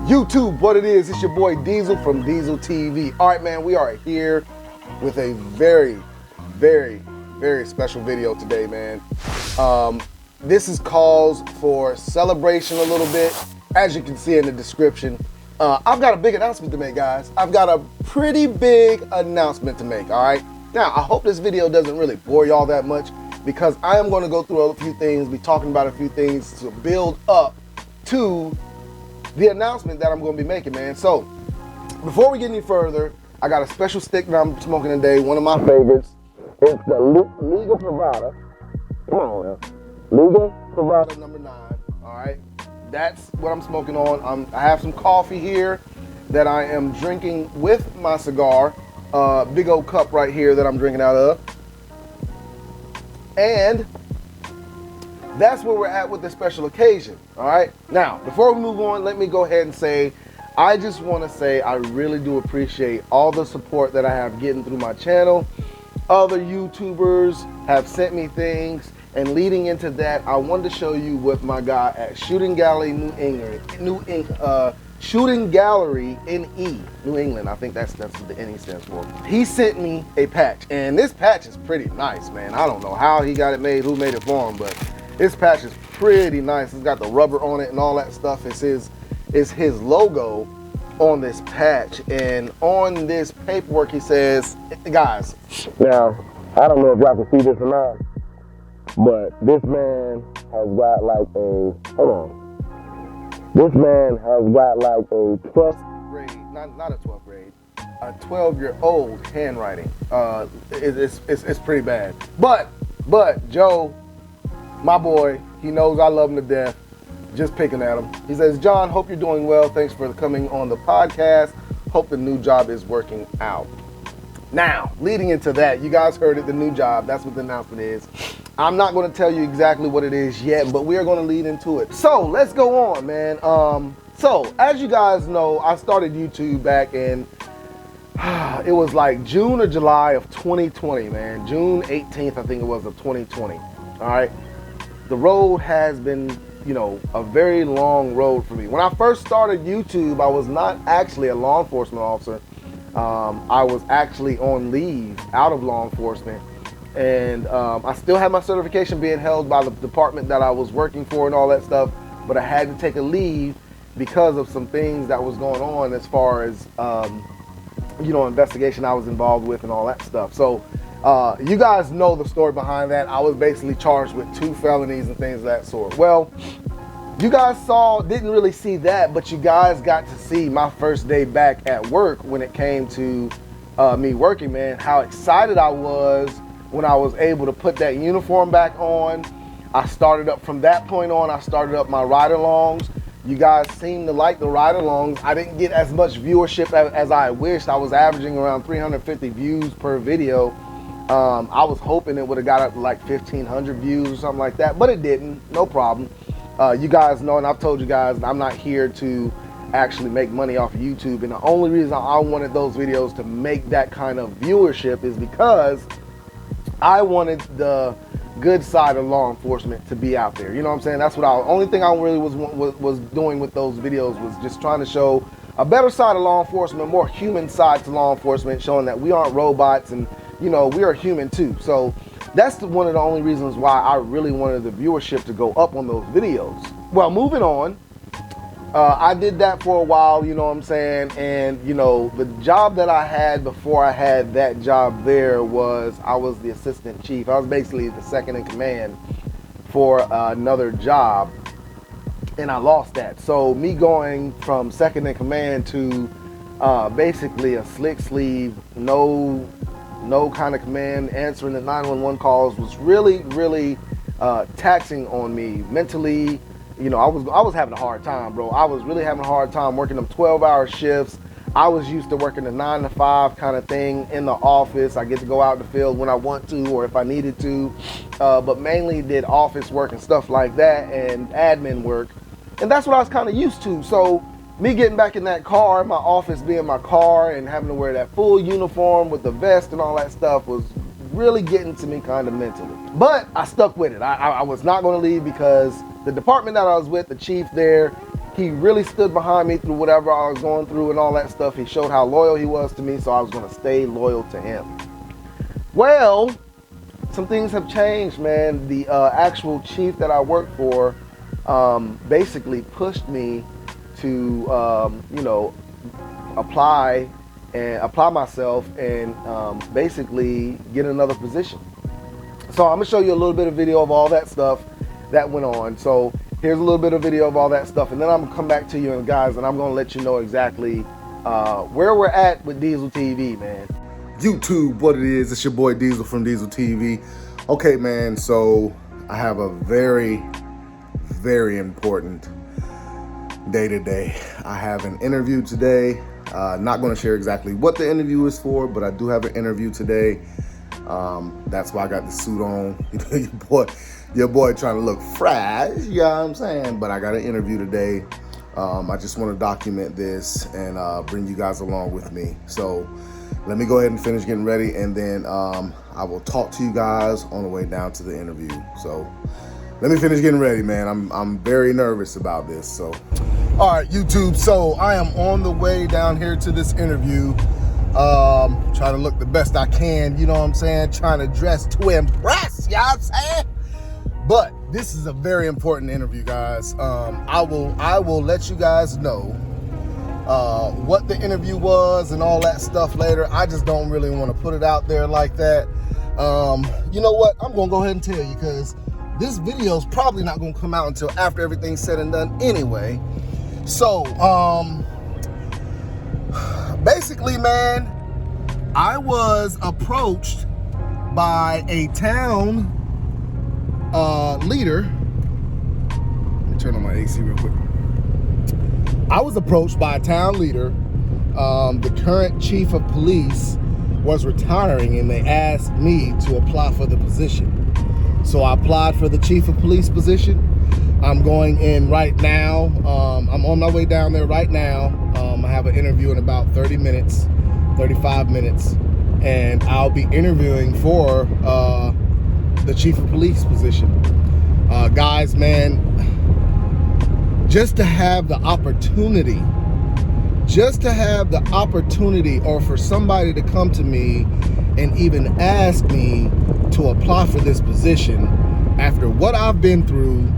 YouTube, what it is, it's your boy Diesel from Diesel TV. All right, man, we are here with a very, very, very special video today, man. This is calls for celebration a little bit. As you can see in the description, I've got a big announcement to make, guys. I've got a pretty big announcement to make, all right? Now, I hope this video doesn't really bore y'all that much because I am going to go through a few things, be talking about a few things to build up to the announcement that I'm going to be making, man. So, before we get any further, I got a special stick that I'm smoking today, one of my favorites. It's the Liga Privada. Come on now. Liga Privada number 9, all right? That's what I'm smoking on. I have some coffee here that I am drinking with my cigar. Big old cup right here that I'm drinking out of. And that's where we're at with this special occasion, all right? Now, before we move on, let me go ahead and say, I just want to say I really do appreciate all the support that I have getting through my channel. Other YouTubers have sent me things, and leading into that, I wanted to show you with my guy at Shooting Gallery Shooting Gallery NE, New England. I think that's what the NE stands for. He sent me a patch, and this patch is pretty nice, man. I don't know how he got it made, who made it for him, but this patch is pretty nice. It's got the rubber on it and all that stuff. It's his logo on this patch, and on this paperwork he says, guys, now I don't know if y'all can see this or not, but this man has got like this man has got like a 12th grade, not a 12th grade, a 12-year-old handwriting. It's pretty bad. But Joe, my boy, he knows I love him to death. Just picking at him. He says, John, hope you're doing well. Thanks for coming on the podcast. Hope the new job is working out. Now, leading into that, you guys heard it, the new job. That's what the announcement is. I'm not going to tell you exactly what it is yet, but we are going to lead into it. So let's go on, man. So as you guys know, I started YouTube back in, it was like June or July of 2020, man. June 18th, I think it was, of 2020. All right. The road has been, you know, a very long road for me. When I first started YouTube, I was not actually a law enforcement officer. I was actually on leave out of law enforcement, and I still had my certification being held by the department that I was working for and all that stuff, but I had to take a leave because of some things that was going on as far as, you know, investigation I was involved with and all that stuff. So you guys know the story behind that. I was basically charged with 2 felonies and things of that sort. Well, you guys didn't really see that, but you guys got to see my first day back at work when it came to me working, man. How excited I was when I was able to put that uniform back on. I started up from that point on, I started up my ride-alongs. You guys seem to like the ride-alongs. I didn't get as much viewership as I wished. I was averaging around 350 views per video. I was hoping it would have got up to like 1,500 views or something like that, but it didn't, no problem. You guys know, and I've told you guys, I'm not here to actually make money off of YouTube, and the only reason I wanted those videos to make that kind of viewership is because I wanted the good side of law enforcement to be out there. You know what I'm saying? That's what only thing I really was doing with those videos was just trying to show a better side of law enforcement, a more human side to law enforcement, showing that we aren't robots and, you know, we are human too. So that's one of the only reasons why I really wanted the viewership to go up on those videos. Well, moving on, I did that for a while, you know what I'm saying? And, you know, the job that I had before I had that job there was I was the assistant chief. I was basically the second in command for another job, and I lost that. So me going from second in command to basically a slick sleeve, no kind of command, answering the 911 calls was really, really taxing on me mentally. You know, I was having a hard time, bro. I was really having a hard time working them 12-hour shifts. I was used to working a 9 to 5 kind of thing in the office. I get to go out in the field when I want to or if I needed to, but mainly did office work and stuff like that and admin work. And that's what I was kind of used to. So me getting back in that car, my office being my car, and having to wear that full uniform with the vest and all that stuff was really getting to me kind of mentally. But I stuck with it. I was not going to leave because the department that I was with, the chief there, he really stood behind me through whatever I was going through and all that stuff. He showed how loyal he was to me, so I was going to stay loyal to him. Well, some things have changed, man. The actual chief that I work for basically pushed me to, you know, apply myself and basically get another position. So I'm gonna show you a little bit of video of all that stuff that went on. So here's a little bit of video of all that stuff, and then I'm gonna come back to you and guys, and I'm gonna let you know exactly where we're at with Diesel TV, man. YouTube, what it is, it's your boy Diesel from Diesel TV. Okay, man, so I have a very, very important day today. I have an interview today. Not going to share exactly what the interview is for, but I do have an interview today. That's why I got the suit on. your boy trying to look fresh, you know what I'm saying? But I got an interview today. I just want to document this and bring you guys along with me. So let me go ahead and finish getting ready, and then I will talk to you guys on the way down to the interview. So let me finish getting ready, man. I'm very nervous about this. So, all right, YouTube. So I am on the way down here to this interview. Trying to look the best I can, you know what I'm saying? Trying to dress to impress, you know what I'm saying? But this is a very important interview, guys. I will let you guys know what the interview was and all that stuff later. I just don't really want to put it out there like that. You know what? I'm gonna go ahead and tell you, because this video is probably not gonna come out until after everything's said and done anyway. So, basically, man, I was approached by a town leader. Let me turn on my AC real quick. I was approached by a town leader. The current chief of police was retiring, and they asked me to apply for the position. So I applied for the chief of police position. I'm going in right now. I'm on my way down there right now. I have an interview in about 30 minutes, 35 minutes, and I'll be interviewing for the chief of police position. Guys, man, just to have the opportunity, or for somebody to come to me and even ask me to apply for this position after what I've been through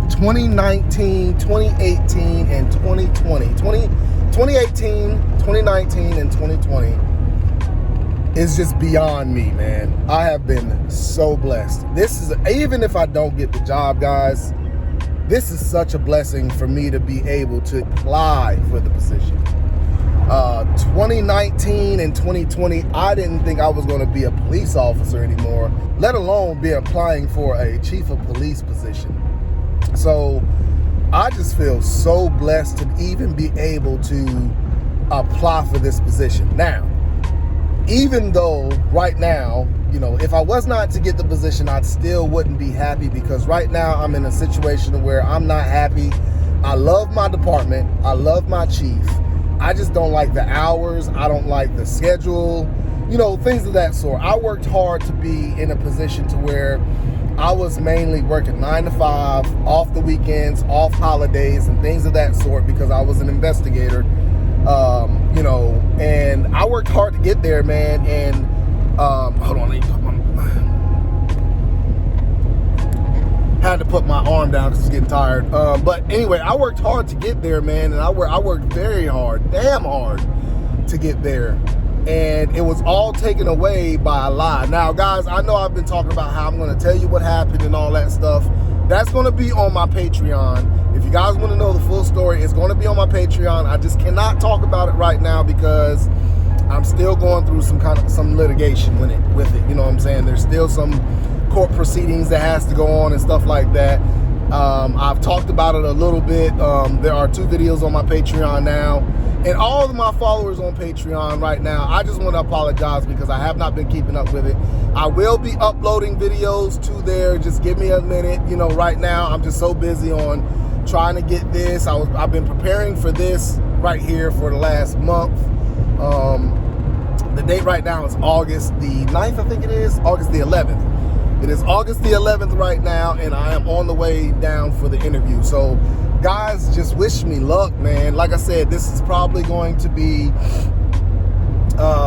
2019, 2018, and 2020. 2018, 2019, and 2020 is just beyond me, man. I have been so blessed. This is, even if I don't get the job, guys, this is such a blessing for me to be able to apply for the position. 2019 and 2020, I didn't think I was going to be a police officer anymore, let alone be applying for a chief of police position. So I just feel so blessed to even be able to apply for this position. Now, even though right now, you know, if I was not to get the position, I still wouldn't be happy, because right now I'm in a situation where I'm not happy. I love my department. I love my chief. I just don't like the hours. I don't like the schedule, you know, things of that sort. I worked hard to be in a position to where I was mainly working 9 to 5, off the weekends, off holidays, and things of that sort, because I was an investigator, you know, and I worked hard to get there, man. And hold on, had to put my arm down because I was getting tired. But anyway, I worked hard to get there, man, and I worked very hard, damn hard, to get there. And it was all taken away by a lie. Now, guys, I know I've been talking about how I'm going to tell you what happened and all that stuff. That's going to be on my Patreon. If you guys want to know the full story, it's going to be on my Patreon. I just cannot talk about it right now because I'm still going through some litigation with it. You know what I'm saying? There's still some court proceedings that has to go on and stuff like that. I've talked about it a little bit. There are 2 videos on my Patreon now. And all of my followers on Patreon right now, I just want to apologize because I have not been keeping up with it. I will be uploading videos to there. Just give me a minute. You know, right now I'm just so busy on trying to get this. I've been preparing for this right here for the last month. The date right now is August the 9th, I think it is. August the 11th. It is August the 11th right now, and I am on the way down for the interview. So guys, just wish me luck, man. Like I said, this is probably going to be,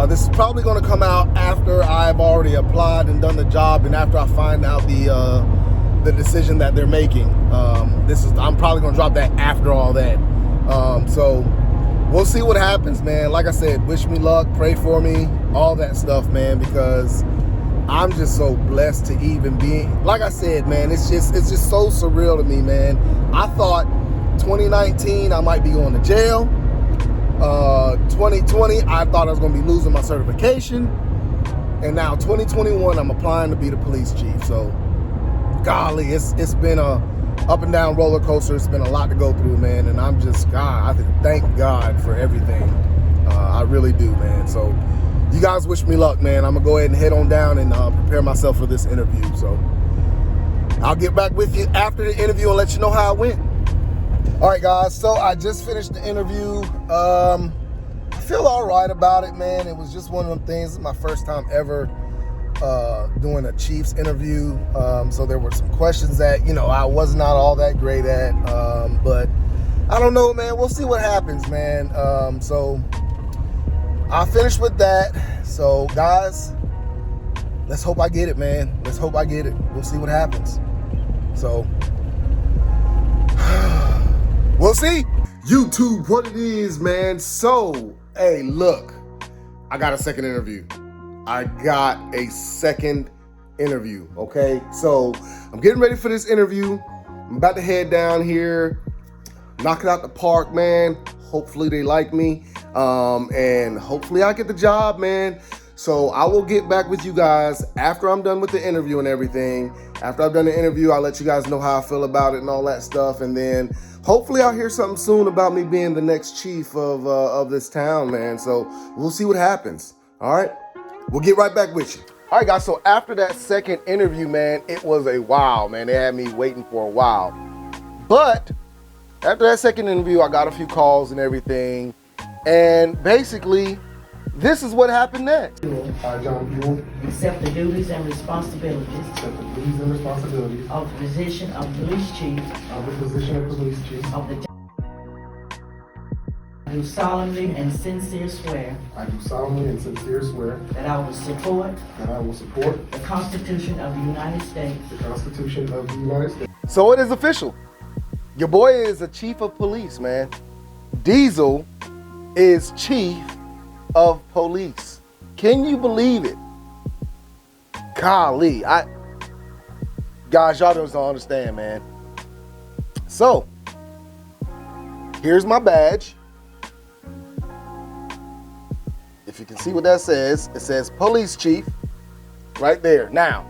this is probably going to come out after I've already applied and done the job, and after I find out the decision that they're making. I'm probably going to drop that after all that. So we'll see what happens, man. Like I said, wish me luck, pray for me, all that stuff, man, because I'm just so blessed to even be, like I said, man, it's just so surreal to me, man. I thought 2019 I might be going to jail. 2020 I thought I was going to be losing my certification. And now 2021 I'm applying to be the police chief. So golly, it's been a up and down roller coaster. It's been a lot to go through, man. And I'm just, God, I thank God for everything. I really do, man. So you guys wish me luck, man. I'm gonna go ahead and head on down and prepare myself for this interview. So I'll get back with you after the interview and let you know how it went. All right, guys, so I just finished the interview. I feel all right about it, man. It was just one of them things. This is my first time ever doing a Chiefs interview. So there were some questions that, I was not all that great at. But I don't know, man. We'll see what happens, man. So I finished with that. So, guys, let's hope I get it, man. Let's hope I get it. We'll see what happens. So, we'll see. YouTube, what it is, man. So, hey, look, I got a second interview. Okay? So, I'm getting ready for this interview. I'm about to head down here, knock it out the park, man. Hopefully they like me. And hopefully I get the job, man. So I will get back with you guys after I'm done with the interview and everything. After I've done the interview, I'll let you guys know how I feel about it and all that stuff. And then hopefully I'll hear something soon about me being the next chief of this town, man. So we'll see what happens. All right, we'll get right back with you. All right, guys, so after that second interview, man, it was a while, man. They had me waiting for a while. But after that second interview, I got a few calls and everything. And basically, this is what happened next. John, you will accept the duties and responsibilities of the position of police chief of the I do solemnly and sincere swear that I will support the Constitution of the United States. So it is official. Your boy is a chief of police, man. Diesel is chief of police. Can you believe it? Golly, guys, y'all just don't understand, man. So, here's my badge. If you can see what that says, it says police chief right there. Now,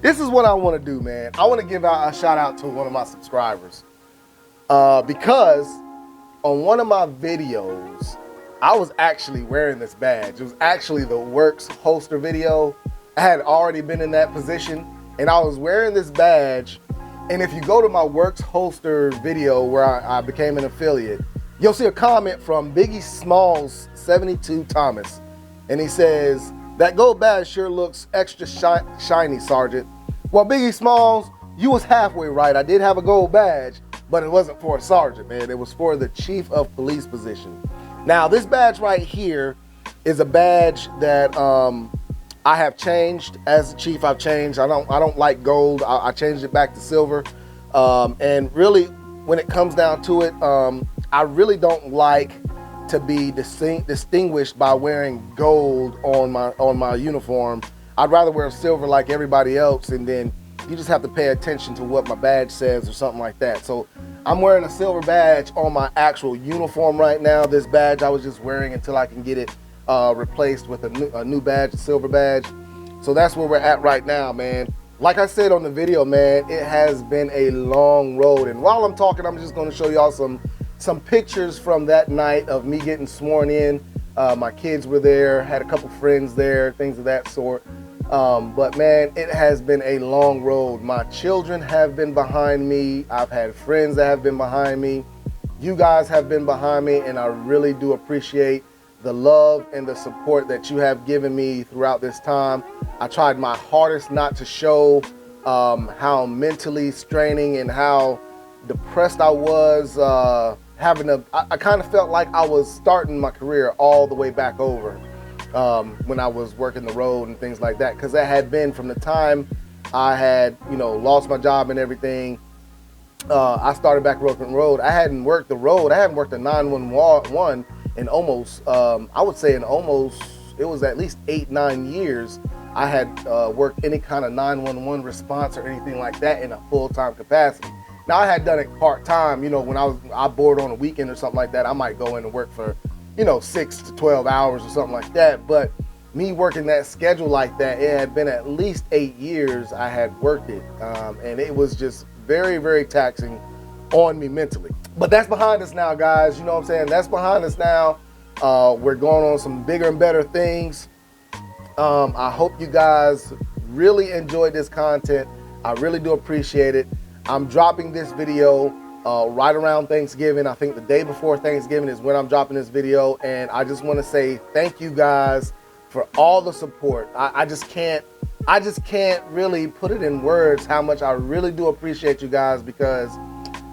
this is what I want to do, man. I want to give out a shout out to one of my subscribers. Because on one of my videos, I was actually wearing this badge. It was actually the Works holster video. I had already been in that position and I was wearing this badge. And if you go to my Works holster video where I became an affiliate, you'll see a comment from Biggie Smalls 72 Thomas. And he says, "That gold badge sure looks extra shiny, Sergeant." Well, Biggie Smalls, you was halfway right. I did have a gold badge, but it wasn't for a sergeant, man. It was for the chief of police position. Now, this badge right here is a badge that I have changed as a chief. I've changed. I don't like gold. I changed it back to silver. And really, when it comes down to it, I really don't like to be distinguished by wearing gold on my uniform. I'd rather wear silver like everybody else, and then you just have to pay attention to what my badge says or something like that. So I'm wearing a silver badge on my actual uniform right now. This badge I was just wearing until I can get it replaced with a new badge, a silver badge. So that's where we're at right now, man. Like I said on the video, man, it has been a long road. And while I'm talking, I'm just gonna show y'all some pictures from that night of me getting sworn in. My kids were there, had a couple friends there, things of that sort. But man, it has been a long road. My children have been behind me. I've had friends that have been behind me. You guys have been behind me, and I really do appreciate the love and the support that you have given me throughout this time. I tried my hardest not to show how mentally straining and how depressed I was, I kind of felt like I was starting my career all the way back over when I was working the road and things like that, because that had been from the time I had, you know, lost my job and everything. I started back working the road. I hadn't worked the road. I hadn't worked the 911 in almost, I would say it was at least 8-9 years. I had worked any kind of 911 response or anything like that in a full-time capacity. Now I had done it part-time, you know, when I bored on a weekend or something like that, I might go in and work for, you know, 6 to 12 hours or something like that. But me working that schedule like that, it had been at least 8 years I had worked it. And it was just very, very taxing on me mentally. But that's behind us now, guys. You know what I'm saying? That's behind us now. We're going on some bigger and better things. I hope you guys really enjoyed this content. I really do appreciate it. I'm dropping this video right around Thanksgiving. I think the day before Thanksgiving is when I'm dropping this video. And I just want to say thank you guys for all the support. I just can't really put it in words how much I really do appreciate you guys, because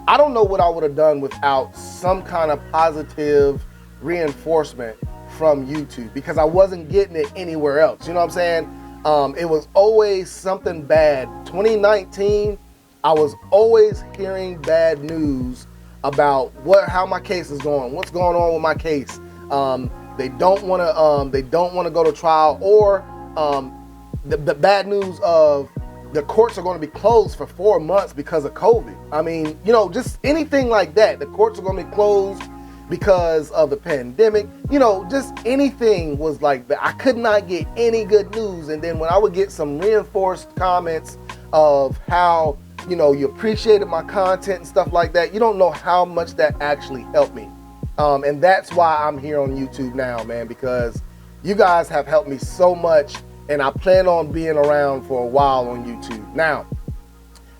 I don't know what I would have done without some kind of positive reinforcement from YouTube, because I wasn't getting it anywhere else. You know what I'm saying? It was always something bad. 2019, I was always hearing bad news about how my case is going, what's going on with my case. They don't want to go to trial, or the bad news of the courts are going to be closed for 4 months because of COVID. I mean, you know, just anything like that. The courts are going to be closed because of the pandemic. You know, just anything was like that. I could not get any good news. And then when I would get some reinforced comments of how, you know, you appreciated my content and stuff like that, you don't know how much that actually helped me. And that's why I'm here on YouTube now, man, because you guys have helped me so much, and I plan on being around for a while on YouTube. Now,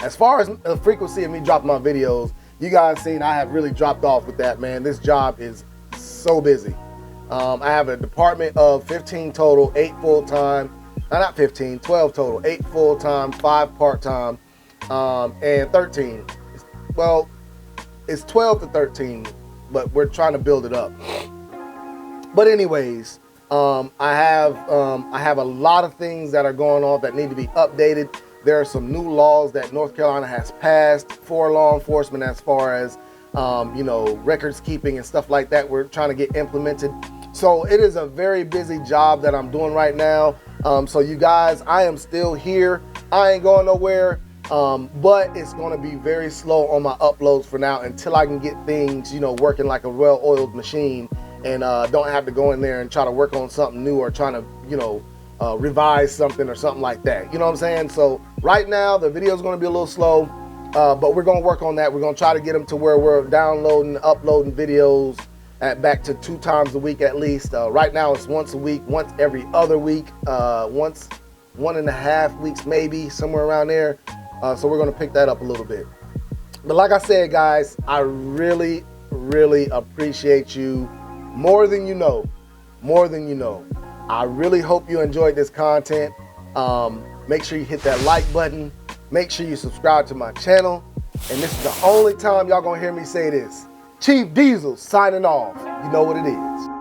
as far as the frequency of me dropping my videos, you guys seen I have really dropped off with that, man. This job is so busy. I have a department of 15 total, 8 full-time, not 15, 12 total, 8 full-time, 5 part-time, and 13. Well, it's 12 to 13, but we're trying to build it up. But anyways, I have a lot of things that are going on that need to be updated. There are some new laws that North Carolina has passed for law enforcement as far as, you know, records keeping and stuff like that. We're trying to get implemented. So it is a very busy job that I'm doing right now. So you guys, I am still here. I ain't going nowhere. But it's going to be very slow on my uploads for now until I can get things, you know, working like a well-oiled machine, and don't have to go in there and try to work on something new or trying to, you know, revise something or something like that. You know what I'm saying? So right now the video is going to be a little slow, but we're going to work on that. We're going to try to get them to where we're downloading, uploading videos back to 2 times a week at least. Right now it's once a week, once every other week, once 1.5 weeks maybe, somewhere around there. So we're going to pick that up a little bit. But like I said, guys, I really, really appreciate you more than you know. More than you know. I really hope you enjoyed this content. Make sure you hit that like button. Make sure you subscribe to my channel. And this is the only time y'all gonna hear me say this. Chief Diesel signing off. You know what it is.